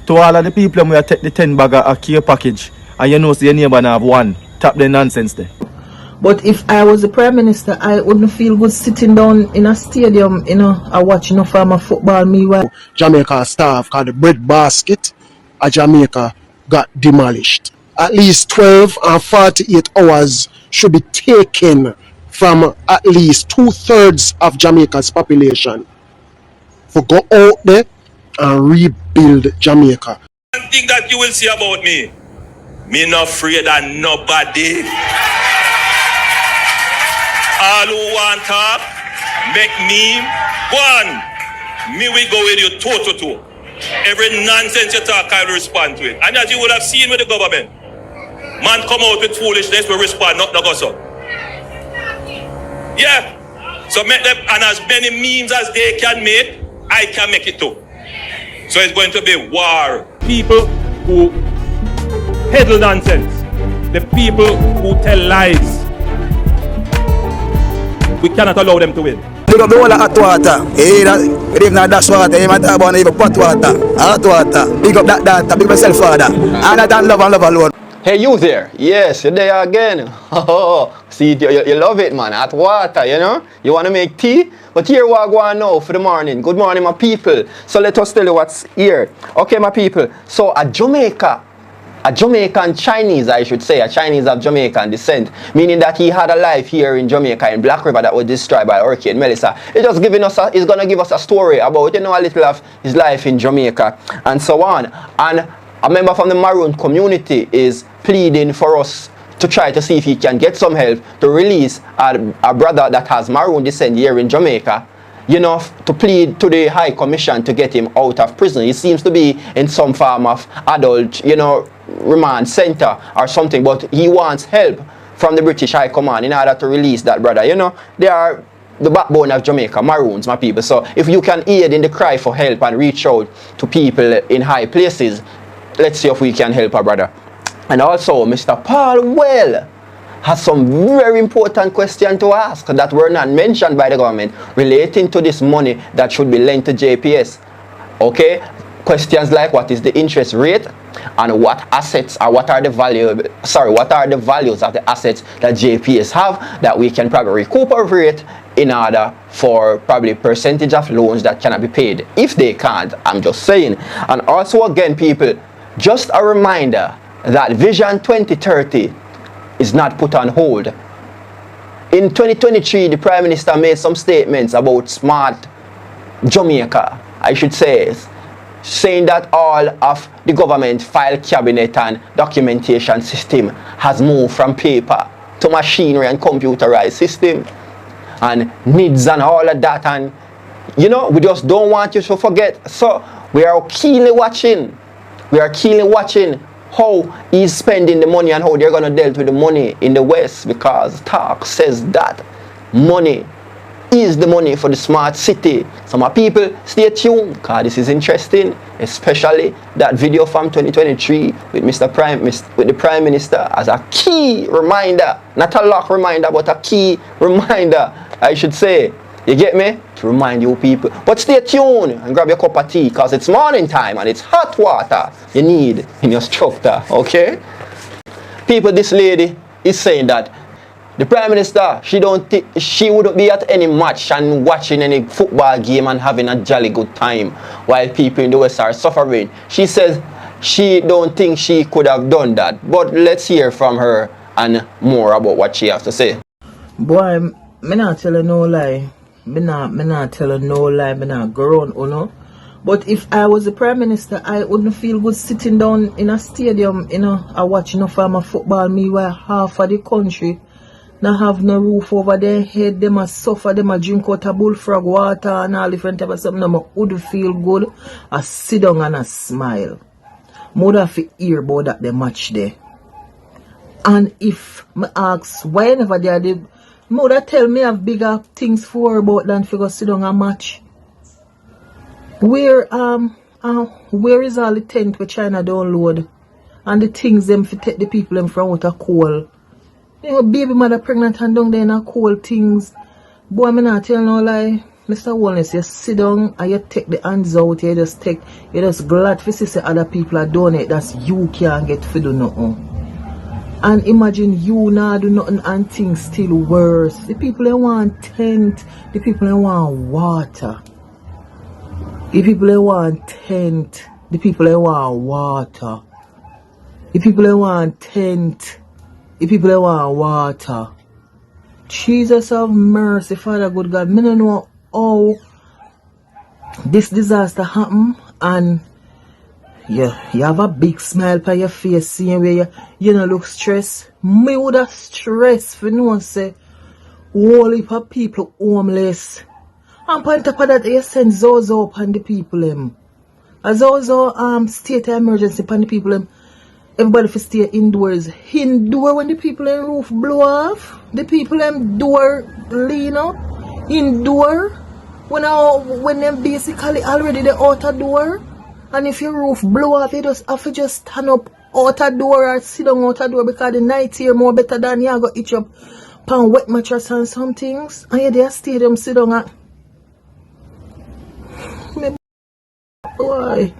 To all of the people who take the 10 bag of care package and you know see your neighbor now have one, tap the nonsense there. But if I was the Prime Minister, I wouldn't feel good sitting down in a stadium, you know, and watching no farmer football meanwhile. Jamaica staff, called the bread basket of Jamaica got demolished. At least 12 and 48 hours should be taken from at least 2/3 of Jamaica's population for go out there and rebuild Jamaica. One thing that you will see about me not afraid of nobody. All who want talk, make me one. Me we go with you toe to toe. Every nonsense you talk, I will respond to it. And as you would have seen with the government, man come out with foolishness, we respond, not the gossip. Yeah. So make them, and as many memes as they can make, I can make it too. So it's going to be war. People who peddle nonsense, the people who tell lies, we cannot allow them to win. Big up the whole of hot water. Hey, it even not dash water. You might talk about even pot water. Hot water. Big up that data. Big up yourself, father. And I don't love and love alone. Hey, you there? Yes, you're there again. Oh, see, you love it, man. Hot water, you know? You want to make tea? But here we are going now for the morning. Good morning, my people. So let us tell you what's here. Okay, my people. So a Jamaican Chinese, I should say, a Chinese of Jamaican descent, meaning that he had a life here in Jamaica in Black River that was destroyed by Hurricane Melissa. It's just giving us he's gonna give us a story about, you know, a little of his life in Jamaica and so on. And a member from the maroon community is pleading for us to try to see if he can get some help to release a brother that has maroon descent here in Jamaica, you know, to plead to the High Commission to get him out of prison. He seems to be in some form of adult, you know, remand center or something, but he wants help from the British High Command in order to release that brother. You know, they are the backbone of Jamaica, maroons, my people. So if you can aid in the cry for help and reach out to people in high places, let's see if we can help our brother. And also, Mr. Paul Well has some very important questions to ask that were not mentioned by the government relating to this money that should be lent to JPS. Okay? Questions like what is the interest rate and what assets or what are the values of the assets that JPS have that we can probably recuperate in order for probably percentage of loans that cannot be paid. If they can't, I'm just saying. And also again, people, just a reminder that Vision 2030 is not put on hold. In 2023, the Prime Minister made some statements about smart Jamaica, I should say, saying that all of the government file cabinet and documentation system has moved from paper to machinery and computerized system and needs and all of that. And you know, we just don't want you to forget. So we are keenly watching. We are keenly watching how he's spending the money and how they're going to deal with the money in the West, because talk says that money is the money for the smart city. So my people, stay tuned because this is interesting, especially that video from 2023 with the Prime Minister as a key reminder, not a lock reminder, but a key reminder, I should say. You get me? To remind you people. But stay tuned and grab your cup of tea because it's morning time and it's hot water you need in your structure, okay? People, this lady is saying that the Prime Minister, she wouldn't be at any match and watching any football game and having a jolly good time while people in the West are suffering. She says she don't think she could have done that. But let's hear from her and more about what she has to say. Boy, me not tell her no lie. Me not tell her no lie. Me not go around, you know. But if I was the Prime Minister, I wouldn't feel good sitting down in a stadium, you know, and watching no farmer football meanwhile half of the country not have no roof over their head. Them a suffer, them a drink out a bullfrog water and all different type of something. Them would feel good. I sit down and I smile. More have to hear about that the match there. And if me ask whenever they are the mother tell me I have bigger things for about than figure sit down and match. Where is all the tent where China download and the things them for take the people them from out of coal? You know, baby mother pregnant and down there in a cold things. Boy, me not tell no lie. Mr. Holness, you sit down and you take the hands out, you just glad to see other people are doing it, that's you can't get to do nothing. And imagine you not do nothing and things still worse. The people they want tent, the people they want water. The people they want tent, the people they want water. The people they want tent, the people they want water. Jesus have mercy, Father good God. I don't know how this disaster happened, and you have a big smile on your face, seeing where you don't look stressed. Me would have stressed for no one say whole heap of people homeless. And on top of that, you send Zozo upon the people them. As Zozo state of emergency upon the people them. Everybody for stay indoors. Indoor when the people in roof blow off. The people them door lean up. Indoor when them basically already the outer door. And if your roof blow off, you just have to just stand up outer door or sit down outer door, because the night here more better than you go itch up pan wet mattress and some things. And you there stay them sit down at boy.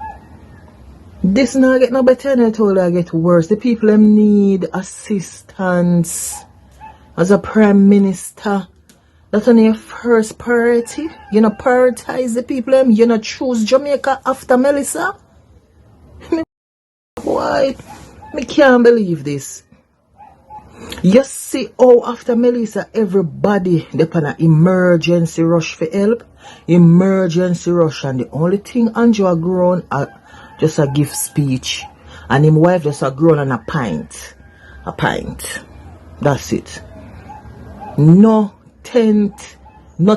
This not get no better and I told I get worse. The people them need assistance. As a prime minister, that's on your first priority. You know, prioritize the people them. You know, choose Jamaica after Melissa. Why? Me can't believe this. You see how after Melissa everybody they on an emergency rush for help. Emergency rush, and the only thing Andrew grown just a gift speech, and him wife just a grown on a pint. A pint. That's it. No tent, no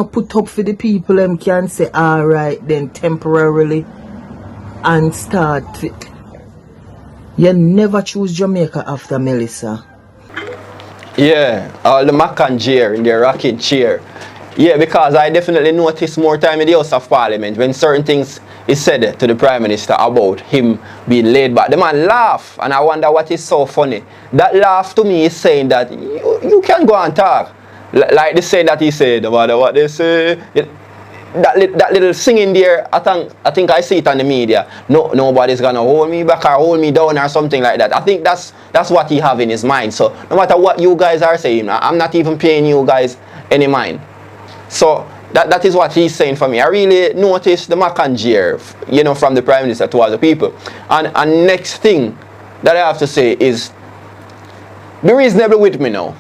put up for the people them can say alright then temporarily and start. You never choose Jamaica after Melissa. Yeah, all the mac and chair in the rocking chair. Yeah, because I definitely noticed more time in the House of Parliament when certain things is said to the Prime Minister about him being laid back. The man laugh, and I wonder what is so funny. That laugh to me is saying that you can go and talk. Like the saying that he said, no matter what they say. That little singing there, I think I see it on the media. Nobody's gonna hold me back or hold me down or something like that. I think that's what he have in his mind. So no matter what you guys are saying, I'm not even paying you guys any mind. So that is what he's saying for me. I really noticed the macangier, you know, from the Prime Minister towards the people. And next thing that I have to say is, be reasonable with me now.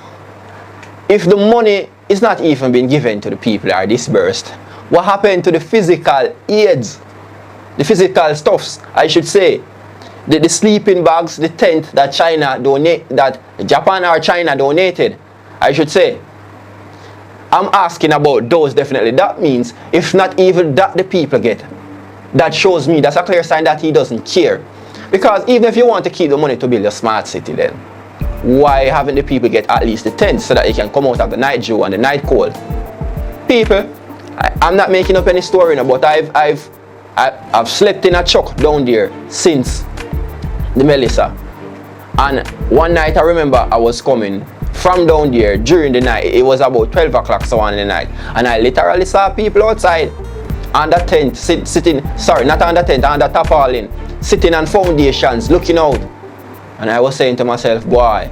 If the money is not even being given to the people or disbursed, what happened to the physical aids, the physical stuffs, I should say, the sleeping bags, the tent that Japan or China donated, I should say. I'm asking about those definitely. That means if not even that the people get, that shows me that's a clear sign that he doesn't care. Because even if you want to keep the money to build a smart city, then why haven't the people get at least the tent so that they can come out of the night dew and the night cold? People, I'm not making up any story now, but I've slept in a truck down there since the Melissa. And one night I remember I was coming from down there during the night. It was about 12 o'clock so on in the night, and I literally saw people outside on the tent sitting, sorry, not on the tent, on the tarpaulin, sitting on foundations looking out. And I was saying to myself, boy,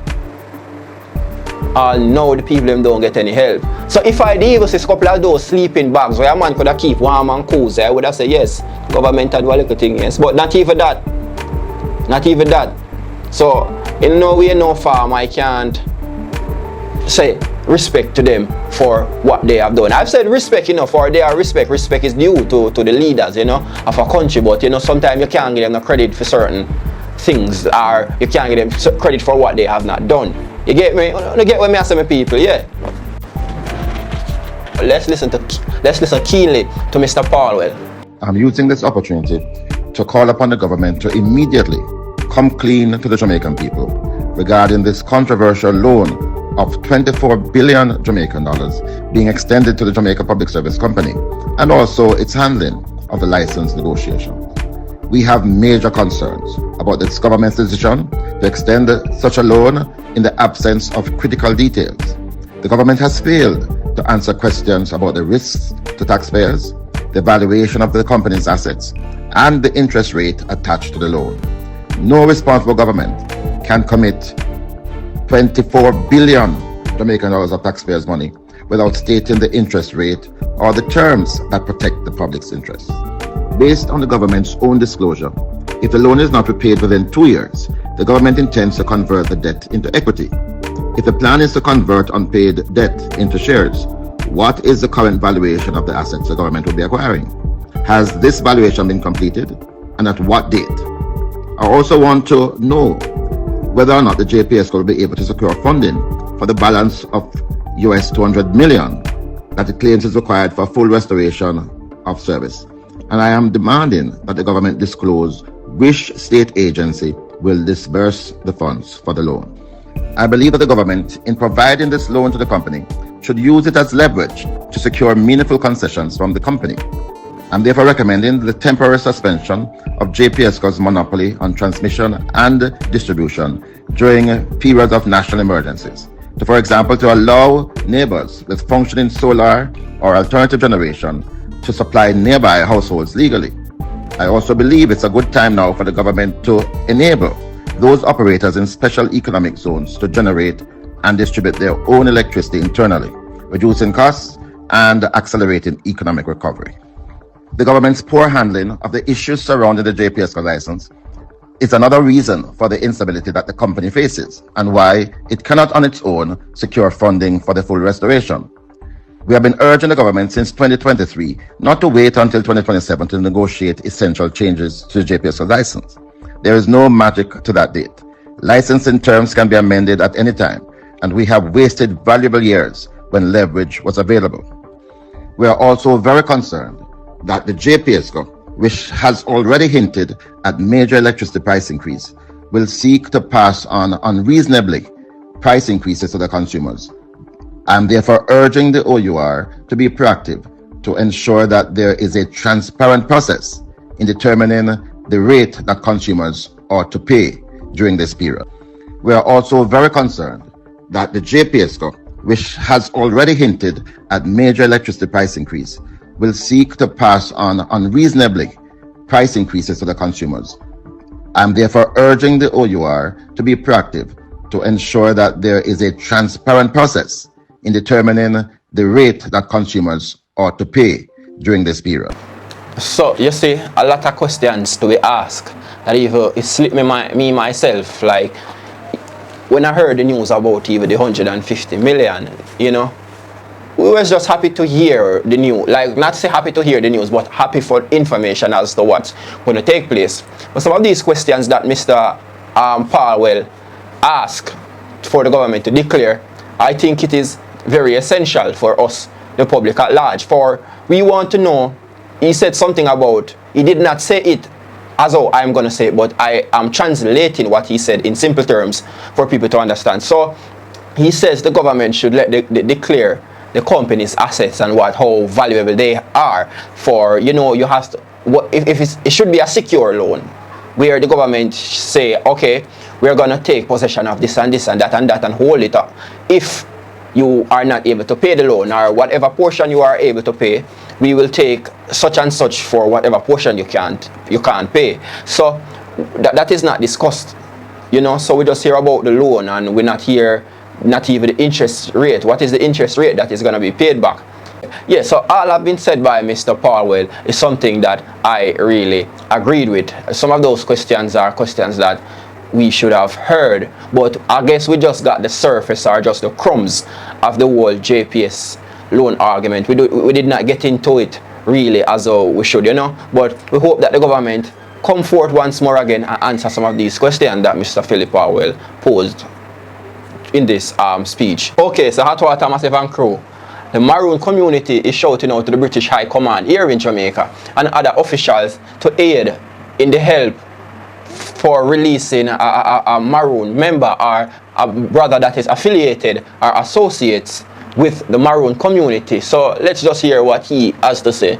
now the people them don't get any help. So if I did even see a couple of those sleeping bags where a man could have keep warm and cozy, I would have said yes, government had one little thing, yes, but not even that. Not even that. So in no way, no form, I can't say respect to them for what they have done. I've said respect, you know, for their respect. Respect is due to the leaders, you know, of a country, but you know, sometimes you can't give them the credit for certain things, or you can't give them credit for what they have not done. You get me? You get what me asking, my people, yeah. Let's listen keenly to Mr. Paulwell. I'm using this opportunity to call upon the government to immediately come clean to the Jamaican people regarding this controversial loan of 24 billion Jamaican dollars being extended to the Jamaica Public Service Company, and also its handling of the license negotiation. We have major concerns about this government's decision to extend such a loan in the absence of critical details. The government has failed to answer questions about the risks to taxpayers, the valuation of the company's assets, and the interest rate attached to the loan. No responsible government can commit 24 billion Jamaican dollars of taxpayers' money without stating the interest rate or the terms that protect the public's interests. Based on the government's own disclosure, if the loan is not repaid within 2 years, the government intends to convert the debt into equity. If the plan is to convert unpaid debt into shares, what is the current valuation of the assets the government will be acquiring? Has this valuation been completed, and at what date? I also want to know whether or not the JPS will be able to secure funding for the balance of US 200 million that it claims is required for full restoration of service. And I am demanding that the government disclose which state agency will disburse the funds for the loan. I believe that the government, in providing this loan to the company, should use it as leverage to secure meaningful concessions from the company. I'm therefore recommending the temporary suspension of JPS's monopoly on transmission and distribution during periods of national emergencies. For example, to allow neighbors with functioning solar or alternative generation to supply nearby households legally. I also believe it's a good time now for the government to enable those operators in special economic zones to generate and distribute their own electricity internally, reducing costs and accelerating economic recovery. The government's poor handling of the issues surrounding the JPS license is another reason for the instability that the company faces and why it cannot on its own secure funding for the full restoration. We have been urging the government since 2023 not to wait until 2027 to negotiate essential changes to the JPS license. There is no magic to that date. Licensing terms can be amended at any time, and we have wasted valuable years when leverage was available. We are also very concerned that the JPS, which has already hinted at major electricity price increase, will seek to pass on unreasonably price increases to the consumers. I'm therefore urging the OUR to be proactive to ensure that there is a transparent process in determining the rate that consumers ought to pay during this period. We are also very concerned that the JPS, which has already hinted at major electricity price increase, will seek to pass on unreasonably price increases to the consumers. I'm therefore urging the OUR to be proactive to ensure that there is a transparent process in determining the rate that consumers ought to pay during this period. So, you see, a lot of questions to be asked that even it slipped me myself, like when I heard the news about even the 150 million, you know, we were just happy to hear the news, like not say happy to hear the news, but happy for information as to what's going to take place. But some of these questions that Mr. Powell asked for the government to declare, I think it is very essential for us, the public at large, for we want to know. He said something about, he did not say it as how I'm going to say it, but I am translating what he said in simple terms for people to understand. So he says the government should let declare the company's assets and how valuable they are for, you know, you have to, it should be a secure loan where the government say, okay, we're going to take possession of this and this and that and hold it up. If you are not able to pay the loan or whatever portion you are able to pay, we will take such and such for whatever portion you can't pay. So that is not discussed, you know. So we just hear about the loan and we're not here, not even the interest rate. What is the interest rate that is going to be paid back? Yeah, so all have been said by Mr. Powell is something that I really agreed with. Some of those questions are questions that we should have heard, but I guess we just got the surface or just the crumbs of the whole JPS loan argument. We did not get into it really as though we should, you know, but we hope that the government come forth once more again and answer some of these questions that Mr. Philip Powell posed in this speech. Okay, so Hot Water Massive and crew, the Maroon community is shouting out to the British High Command here in Jamaica and other officials to aid in the help for releasing a Maroon member or a brother that is affiliated or associates with the Maroon community. So let's just hear what he has to say.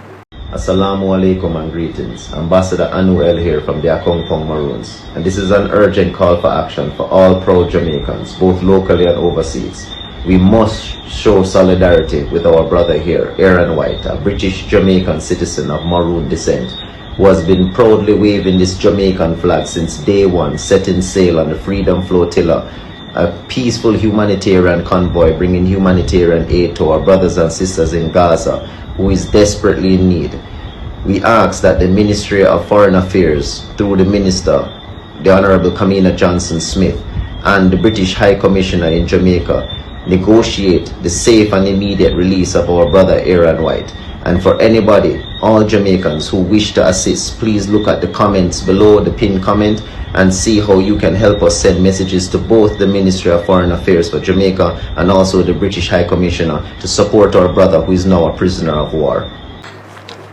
Assalamu alaikum and greetings. Ambassador Anuel here from the Akong Pong Maroons, and this is an urgent call for action for all proud Jamaicans, both locally and overseas. we must show solidarity with our brother here, Aaron White, a British Jamaican citizen of maroon descent, who has been proudly waving this Jamaican flag since day one, setting sail on the Freedom Flotilla, a peaceful humanitarian convoy bringing humanitarian aid to our brothers and sisters in Gaza, who is desperately in need. We ask that the Ministry of Foreign Affairs, through the Minister, the Honourable Kamina Johnson-Smith, and the British High Commissioner in Jamaica, negotiate the safe and immediate release of our brother Aaron White. And for anybody, all Jamaicans who wish to assist, please look at the comments below, the pinned comment, and see how you can help us send messages to both the Ministry of Foreign Affairs for Jamaica and also the British High Commissioner to support our brother who is now a prisoner of war.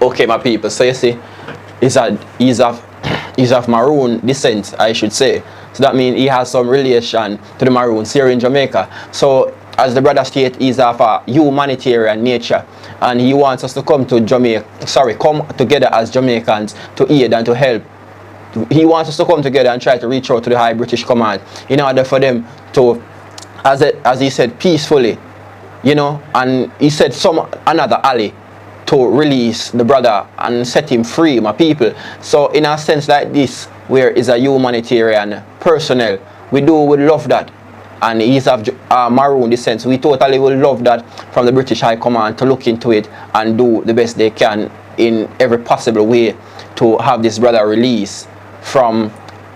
Okay, my people, so you see, he's of maroon descent, I should say. So that means he has some relation to the Maroons here in Jamaica. So as the brother stated, he's of a humanitarian nature, and he wants us to come together as Jamaicans to aid and to help. He wants us to come together and try to reach out to the High British Command in order for them to, as he said, peacefully, you know, and he said another ally to release the brother and set him free, my people. So in a sense like this, where is a humanitarian personnel, we would love that. And he's of maroon descent, so we totally would love that from the British High Command to look into it and do the best they can in every possible way to have this brother released from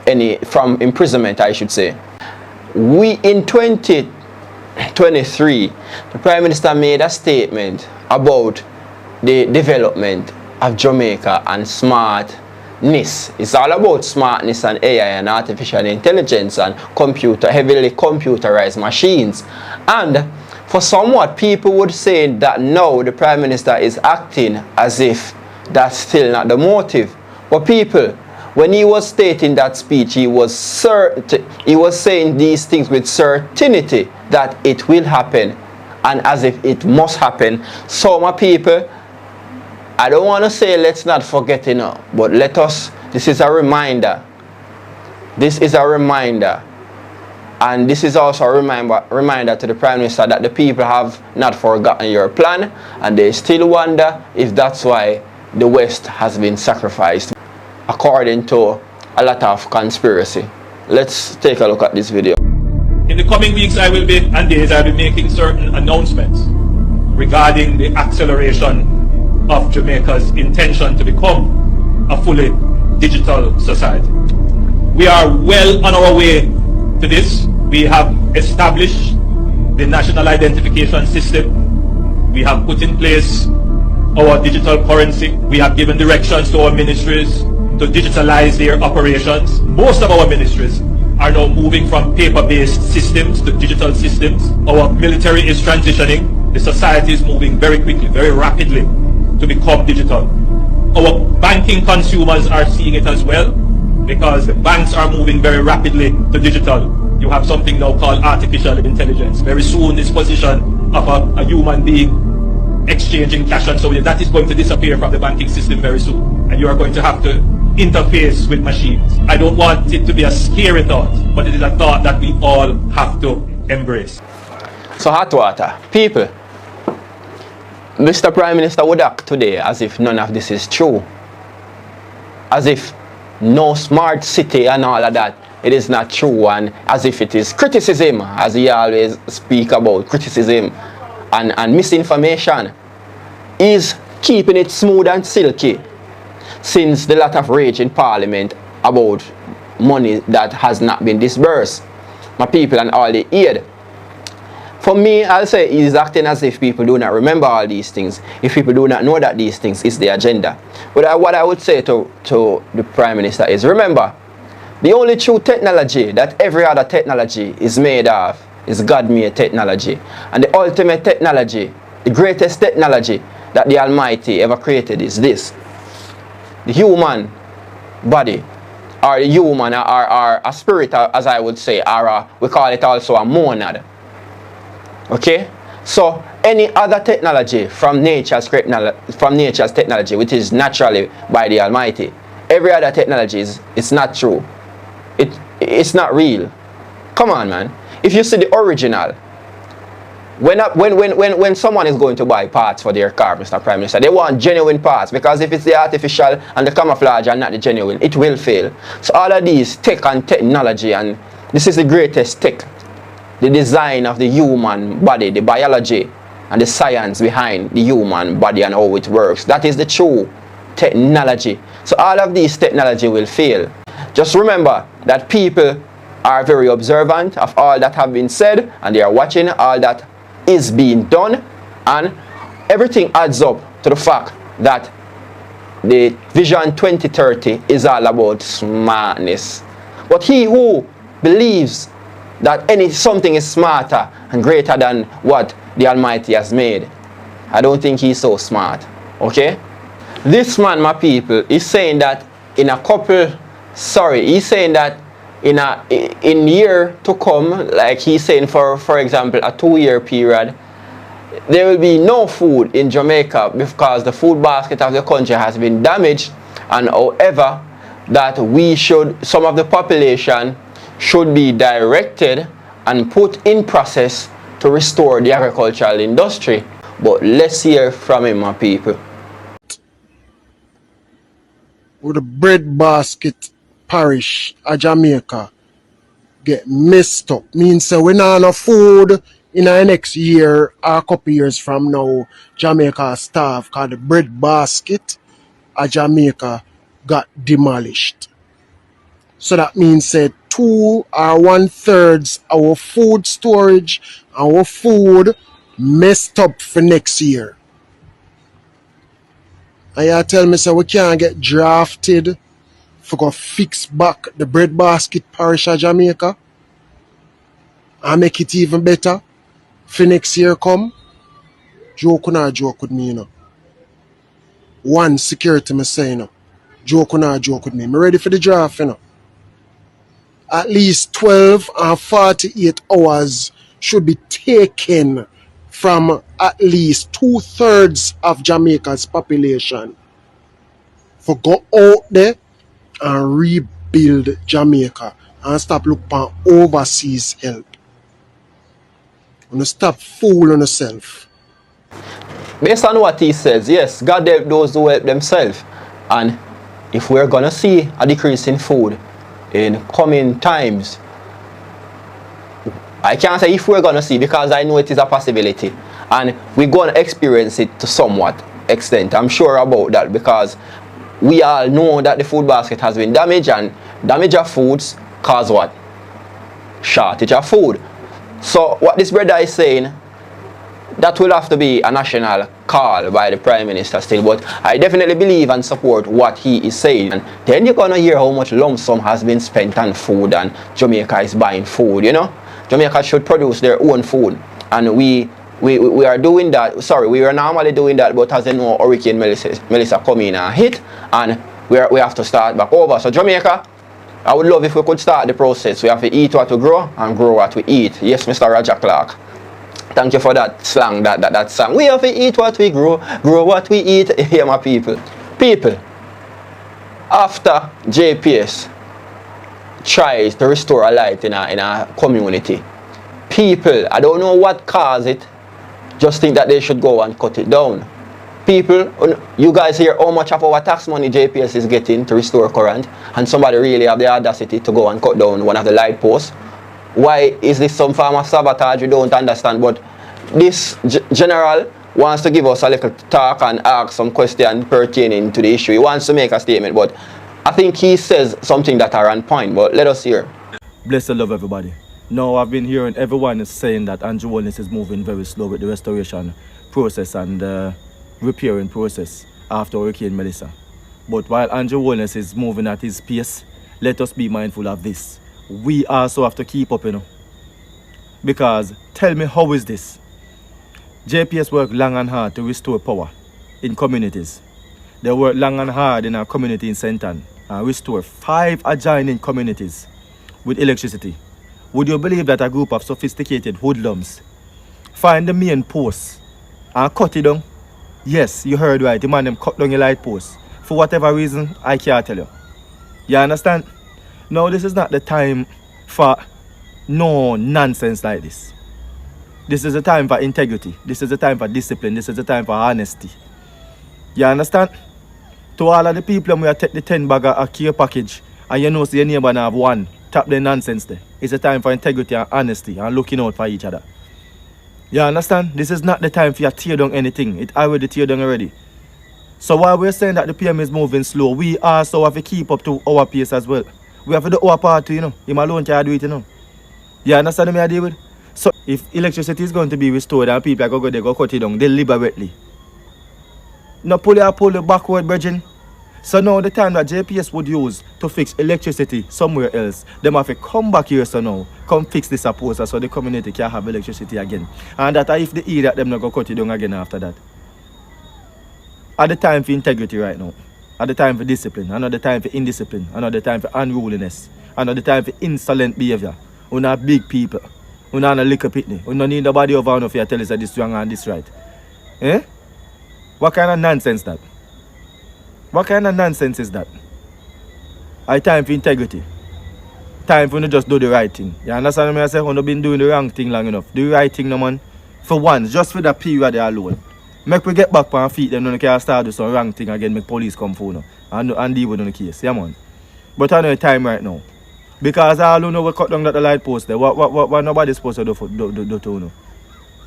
imprisonment, I should say. In 2023, the Prime Minister made a statement about the development of Jamaica and smartness. It's all about smartness and AI and artificial intelligence and heavily computerized machines. And for somewhat, people would say that now the Prime Minister is acting as if that's still not the motive. But people, when he was stating that speech, he was saying these things with certainty that it will happen and as if it must happen. So my people, I don't want to say let's not forget, you know, but this is a reminder. This is a reminder. And this is also a reminder to the Prime Minister that the people have not forgotten your plan, and they still wonder if that's why the West has been sacrificed, according to a lot of conspiracy. Let's take a look at this video. In the coming weeks and days, I'll be making certain announcements regarding the acceleration of Jamaica's intention to become a fully digital society. We are well on our way to this. We have established the national identification system. We have put in place our digital currency. We have given directions to our ministries to digitalize their operations. Most of our ministries are now moving from paper-based systems to digital systems. Our military is transitioning. The society is moving very quickly, very rapidly to become digital. Our banking consumers are seeing it as well, because the banks are moving very rapidly to digital. You have something now called artificial intelligence. Very soon this position of a human being exchanging cash and so on, that is going to disappear from the banking system very soon, and you are going to have to interface with machines. I don't want it to be a scary thought, but it is a thought that we all have to embrace. So hot water, people, Mr. Prime Minister would act today as if none of this is true, as if no smart city and all of that, it is not true, and as if it is criticism, as he always speak about criticism and misinformation. He's keeping it smooth and silky since the lot of rage in Parliament about money that has not been disbursed, my people, and all the aid. For me, I'll say he's acting as if people do not remember all these things, if people do not know that these things is the agenda. But what I would say to the Prime Minister is, remember, the only true technology that every other technology is made of is God-made technology. And the ultimate technology, the greatest technology that the Almighty ever created is this. The human body, or the human, or a spirit, as I would say, or we call it also a monad. Okay? So any other technology from nature's technology, which is naturally by the Almighty, every other technology it's not true. It's not real. Come on, man. If you see the original When someone is going to buy parts for their car, Mr. Prime Minister, they want genuine parts, because if it's the artificial and the camouflage and not the genuine, it will fail. So all of these tech and technology, and this is the greatest tech, the design of the human body, the biology and the science behind the human body and how it works. That is the true technology. So all of these technology will fail. Just remember that people are very observant of all that have been said, and they are watching all that is being done, and everything adds up to the fact that the Vision 2030 is all about smartness. But he who believes that something is smarter and greater than what the Almighty has made, I don't think he's so smart. Okay? This man, my people, is saying that he's saying that in year to come, like he's saying for example a 2-year period, there will be no food in Jamaica because the food basket of the country has been damaged, and however that some of the population should be directed and put in process to restore the agricultural industry. But let's hear from him, my people. With the bread basket parish of Jamaica get messed up. Means say we not enough food in the next year or a couple years from now. Jamaica starve because the bread basket of Jamaica got demolished. So that means say 2 or 1/3 our food storage, our food messed up for next year. And you tell me say we can't get drafted for go fix back the bread basket parish of Jamaica and make it even better for next year come? Joke with me, you know. One security me say, you know. Joke with me. Me ready for the draft, you know. At least 12 and 48 hours should be taken from at least 2/3 of Jamaica's population for go out there and rebuild Jamaica and stop looking for overseas help. And stop fooling yourself. Based on what he says, yes, God help those who help themselves. And if we're going to see a decrease in food in coming times, I can't say if we're going to see, because I know it is a possibility. And we're going to experience it to somewhat extent. I'm sure about that, because we all know that the food basket has been damaged, and damage of foods cause what? Shortage of food. So what this brother is saying, that will have to be a national call by the Prime Minister still, but I definitely believe and support what he is saying. And then you're going to hear how much lump sum has been spent on food, and Jamaica is buying food, you know. Jamaica should produce their own food, and we are doing that. Sorry, we are normally doing that, but as you know, Hurricane Melissa come in and hit, and we have to start back over. So Jamaica, I would love if we could start the process. We have to eat what we grow and grow what we eat. Yes, Mr. Roger Clark. Thank you for that slang, that song. We have to eat what we grow what we eat. Here, my people. People, after JPS tries to restore a light in a community, people, I don't know what caused it, just think that they should go and cut it down. People, you guys hear how much of our tax money JPS is getting to restore current, and somebody really have the audacity to go and cut down one of the light posts. Why is this some form of sabotage? We don't understand, but this general wants to give us a little talk and ask some questions pertaining to the issue. He wants to make a statement, but I think he says something that are on point, but let us hear. Bless the love, everybody. Now, I've been hearing everyone is saying that Andrew Holness is moving very slow with the restoration process and repairing process after Hurricane Melissa. But while Andrew Holness is moving at his pace, let us be mindful of this. We also have to keep up, you know. Because, tell me, how is this? JPS work long and hard to restore power in communities. They work long and hard in our community in Senton and restore 5 adjoining communities with electricity. Would you believe that a group of sophisticated hoodlums find the main post and cut it down? Yes, you heard right. The man them cut down your light post. For whatever reason, I can't tell you. You understand? No, this is not the time for no nonsense like this. This is a time for integrity. This is a time for discipline. This is a time for honesty. You understand? To all of the people who take the 10 bag of care package and you know see your neighbor have one, tap the nonsense there. It's a time for integrity and honesty and looking out for each other. You understand? This is not the time for you to tear down anything. It already tear down already. So while we're saying that the PM is moving slow, we also have to keep up to our pace as well. We have to do our part too, you know. Him alone can't do it, you know. You understand what I deal with? So if electricity is going to be restored and people are going to go there, go cut it down deliberately. No pull it backward, brethren. So now the time that JPS would use to fix electricity somewhere else, them have to come back here so now, come fix this supposer so the community can have electricity again. And that if the idiot them not go cut it down again after that. At the time for integrity right now. At the time for discipline. Another time for indiscipline. Another time for unruliness. Another time for insolent behavior. We not big people. We not a little pitney. We don't need nobody over enough here tell us that this wrong and this right. Eh? What kind of nonsense that? What kind of nonsense is that? I time for integrity. Time for you to just do the right thing. You understand what I say? When you've been doing the wrong thing long enough. Do the right thing, no man. For once, just for that period there alone. Make we get back on our feet, then we can start do some wrong thing again, make police come for you and deal with the case. Yeah, man. But I know the time right now. Because all you know we cut down that the light post there. What nobody supposed to do to you?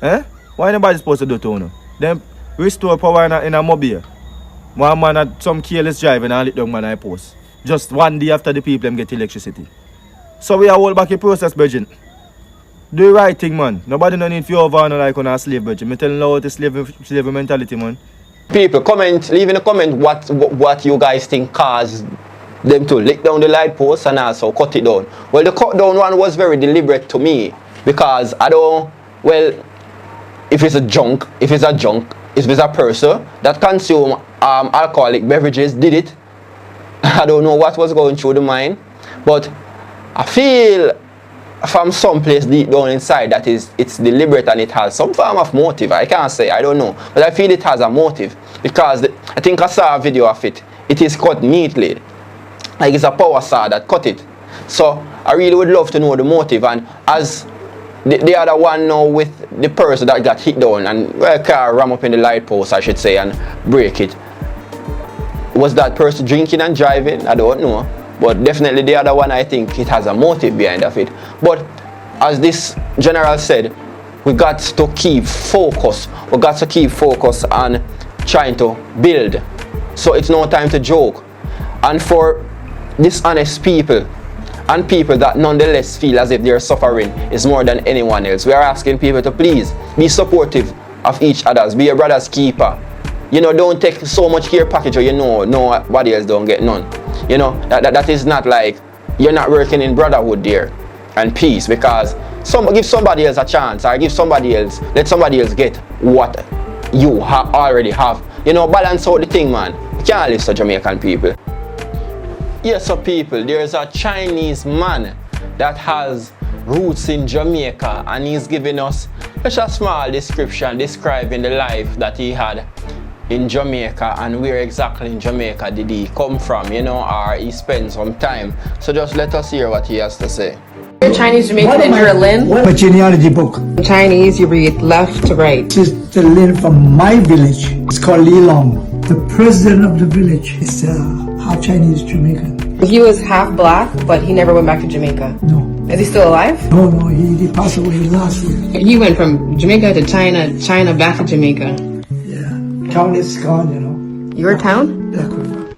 Eh? Why nobody supposed to do to you? Then restore power in a mobile. One man had some careless driving and lit down man I post. Just one day after the people them get electricity. So we are all back in process, brethren. Do the right thing, man. Nobody no need to over no like on a slave, brethren. Me telling you how the slave mentality, man. People, comment, leave in a comment what you guys think caused them to lick down the light post and also cut it down. Well, the cut down one was very deliberate to me because I don't, well, if it's a junk, if it's a person that consume alcoholic beverages did it, I don't know what was going through the mind, but I feel from some place deep down inside that it's deliberate and it has some form of motive. I can't say, I don't know, but I feel it has a motive because I think I saw a video of it. It is cut neatly, like it's a power saw that cut it. So I really would love to know the motive, and as the other one now with the person that got hit down and car ram up in the light post, I should say, and break it. Was that person drinking and driving? I don't know. But definitely the other one, I think it has a motive behind of it. But as this general said, we got to keep focus. We got to keep focus on trying to build. So it's no time to joke. And for dishonest people and people that nonetheless feel as if they're suffering is more than anyone else, we are asking people to please be supportive of each other's, be a brother's keeper. You know, don't take so much care package or you know nobody else don't get none. You know, that is not like you're not working in brotherhood there and peace, because give somebody else a chance, or give somebody else, let somebody else get what you already have. You know, balance out the thing, man. You can't live so Jamaican people. Yes, so people, there's a Chinese man that has roots in Jamaica, and he's giving us just a small description describing the life that he had in Jamaica and where exactly in Jamaica did he come from, you know, or he spent some time. So just let us hear what he has to say. You're Chinese Jamaican and you're a Lin? What a genealogy book. Chinese, you read left to right. This is the Lin from my village. It's called Li Long. The president of the village is half Chinese Jamaican. He was half black, but he never went back to Jamaica. No. Is he still alive? No, he passed away last year. He went from Jamaica to China back to Jamaica. Town is gone, you know. Your town? Black River.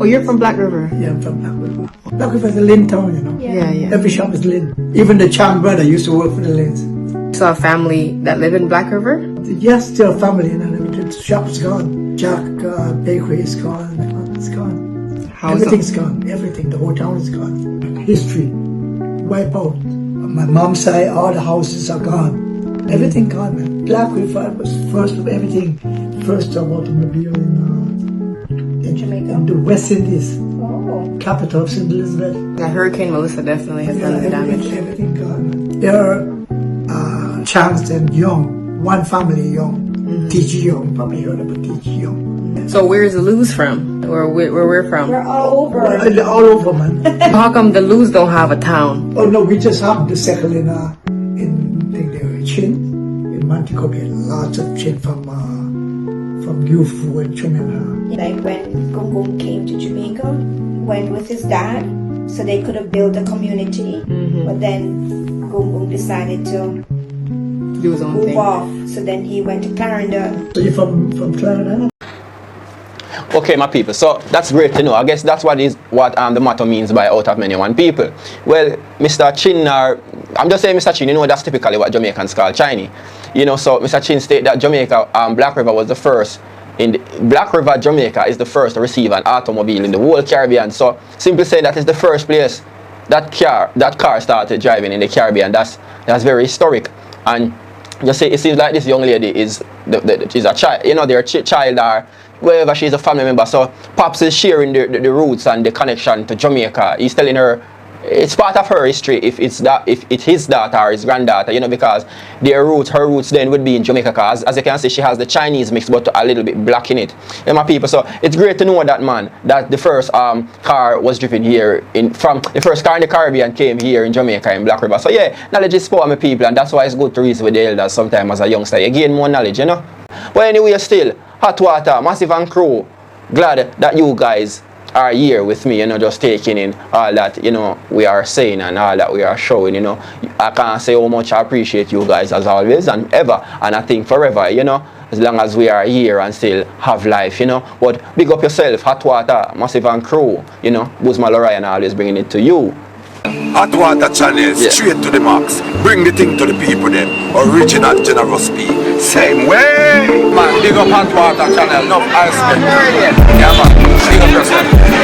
Oh, you're from Black River? Yeah, I'm from Black River. Black River is a Lin town, you know. Yeah. Every shop is Lin. Even the Chan brother used to work for the Lins. So a family that live in Black River? Yes, still family, and the shop is gone. Jack Bakery is gone. It's gone. Everything's gone. Everything. The whole town is gone. History. Wipe out. On my mom's side, all the houses are gone. Everything gone, man. Black River was first of everything. First automobile in Jamaica, in the West Indies, capital of St. Elizabeth. The Hurricane Melissa definitely has done the damage. Everything gone. There are Charles and Young, one family Young, T.G. Young, probably heard about T.G. Young. So where's the Luz from? Where we're from? We're all over. All over, man. How come the Luz don't have a town? Oh no, we just happened to settle in Chin. man to get lots of shit from Yufu and Jamaica. Like when Gung Gung came to Jamaica, went with his dad, so they could have built a community. But then Gung Gung decided to Do his own move thing. off. So then he went to Clarendon. So you're from Clarendon? Okay, my people, so that's great to know. I guess that's what the motto means by out of many one people. Well, Mr. Chin, I'm just saying Mr. Chin, you know that's typically what Jamaicans call Chinese. You know, so Mr. Chin stated that Jamaica, Black River was the first, Black River, Jamaica is the first to receive an automobile in the whole Caribbean. So simply saying that is the first place that car started driving in the Caribbean. That's very historic. And just say it seems like this young lady is she's a child, you know, their child or wherever she's a family member. So Pops is sharing the roots and the connection to Jamaica. He's telling her it's part of her history if it's his daughter or his granddaughter, you know, because her roots then would be in Jamaica, because as you can see she has the Chinese mix but a little bit black in it. And my people, so it's great to know that, man, that the first car was driven here from the first car in the Caribbean came here in Jamaica in Black River. So yeah, knowledge is for my people, and that's why it's good to reason with the elders sometimes as a youngster. You gain more knowledge, you know. But anyway, still, Hot Water, Massive and Crew, glad that you guys are here with me, you know, just taking in all that, you know, we are saying and all that we are showing, you know. I can't say how much I appreciate you guys as always and ever, and I think forever, you know, as long as we are here and still have life, you know. But big up yourself, Hot Water, Massive and Crew, you know, Buzma Lorian always bringing it to you. Hot Water Channel, straight to the max. Bring the thing to the people then. Original generous speed. Same way. Man, big up Hot Water Channel. No ice cream. Yeah, man. Big up yourself.